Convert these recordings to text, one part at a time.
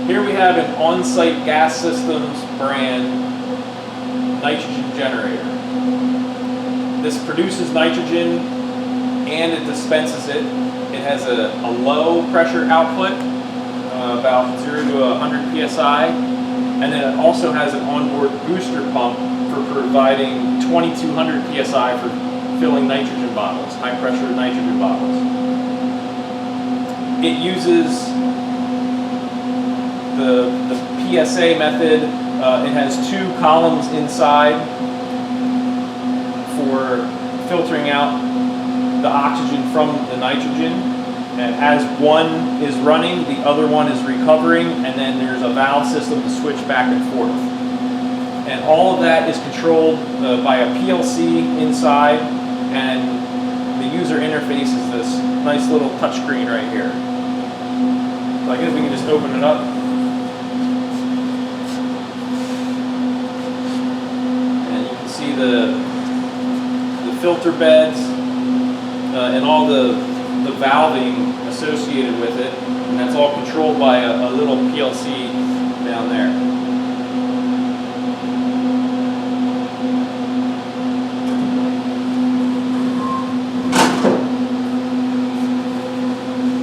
Here we have an on-site gas systems brand nitrogen generator. This produces nitrogen and it dispenses it. It has a low pressure output, about 0 to 100 psi, and then it also has an onboard booster pump for providing 2200 psi for filling nitrogen bottles, high pressure nitrogen bottles. It uses the PSA method. It has 2 columns inside for filtering out the oxygen from the nitrogen, and as one is running, the other one is recovering, and then there's a valve system to switch back and forth. And all of that is controlled by a PLC inside, and the user interface is this nice little touchscreen right here. So I guess we can just open it up. And you can see the filter beds and all the valving associated with it, and that's all controlled by a little PLC down there.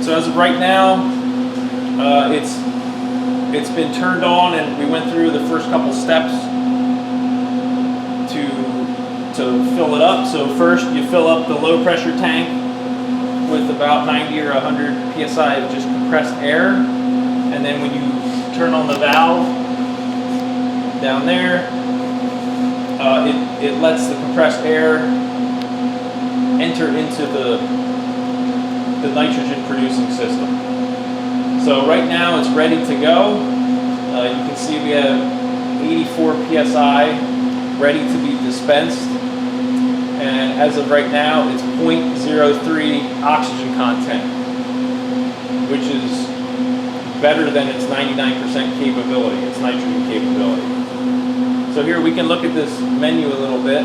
So as of right now, it's been turned on, and we went through the first couple steps to fill it up. So first you fill up the low pressure tank with about 90 or 100 psi of just compressed air, and then when you turn on the valve down there, it lets the compressed air enter into the nitrogen producing system. So right now it's ready to go. You can see we have 84 psi ready to be dispensed. And as of right now, it's 0.03 oxygen content, which is better than its 99% capability, its nitrogen capability. So here we can look at this menu a little bit.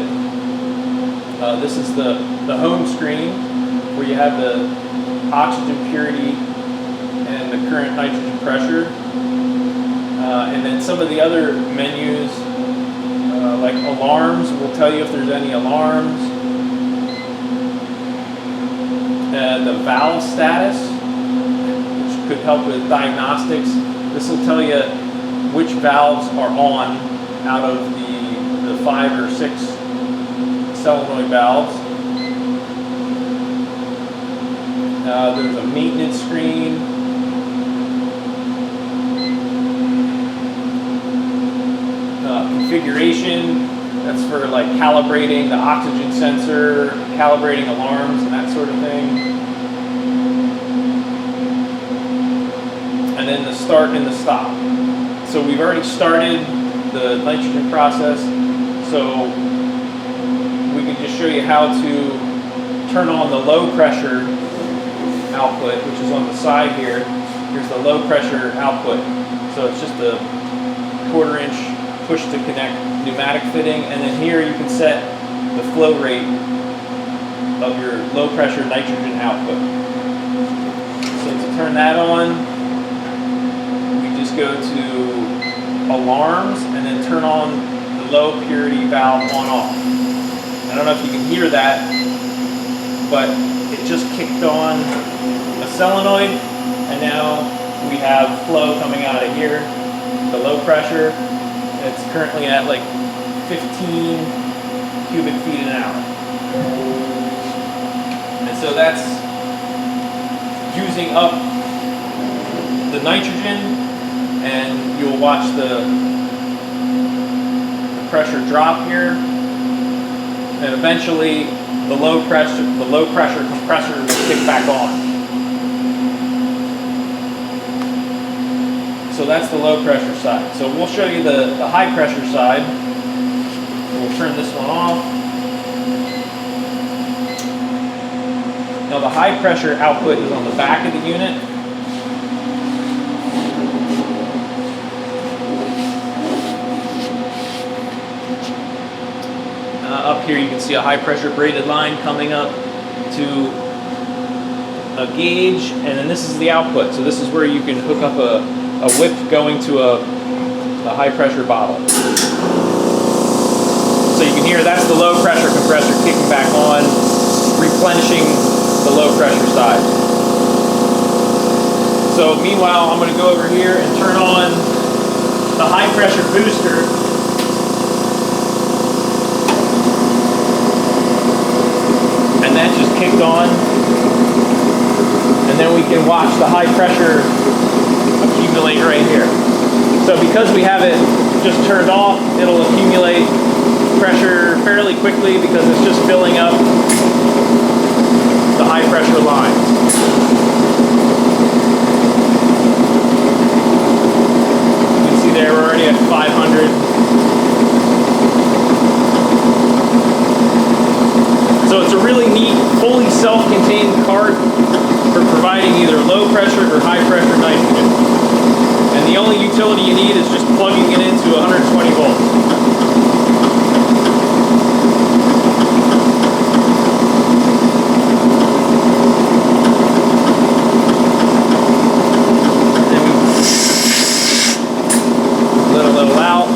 This is the home screen where you have the oxygen purity and the current nitrogen pressure. And then some of the other menus, like alarms, will tell you if there's any alarms. The valve status, which could help with diagnostics. This will tell you which valves are on out of the 5 or 6 solenoid valves. There's a maintenance screen. Configuration, that's for like calibrating the oxygen sensor, calibrating alarms and that sort of thing. And then the start and the stop. So we've already started the nitrogen process, so we can just show you how to turn on the low pressure output, which is on the side here. Here's the low pressure output. So it's just a 1/4 inch push to connect pneumatic fitting, and then here you can set the flow rate of your low pressure nitrogen output. So to turn that on, we just go to alarms and then turn on the low purity valve on off. I don't know if you can hear that, but it just kicked on a solenoid, and now we have flow coming out of here, the low pressure. It's currently at like 15 cubic feet an hour. And so that's using up the nitrogen, and you'll watch the pressure drop here, and eventually the low pressure compressor will kick back on. So that's the low pressure side. So we'll show you the high pressure side. We'll turn this one off. Now the high pressure output is on the back of the unit. Up here you can see a high pressure braided line coming up to a gauge, and then this is the output. So this is where you can hook up a a whip going to a high pressure bottle. So you can hear that's the low pressure compressor kicking back on, replenishing the low pressure side. So meanwhile, I'm going to go over here and turn on the high pressure booster. And that just kicked on. And then we can watch the high pressure accumulate right here. So because we have it just turned off, it'll accumulate pressure fairly quickly because it's just filling up the high pressure lines. You can see there we're already at 500. So it's a really neat, fully self-contained cart for providing either low pressure or high pressure nitrogen. And the only utility you need is just plugging it into 120 volts. Let a little out.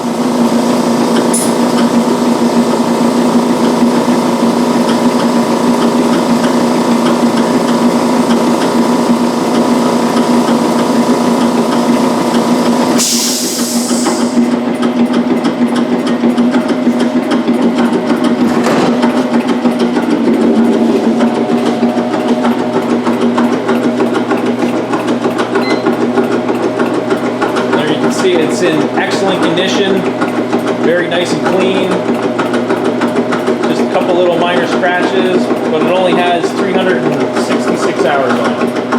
See, it's in excellent condition, very nice and clean. Just a couple little minor scratches, but it only has 366 hours on it.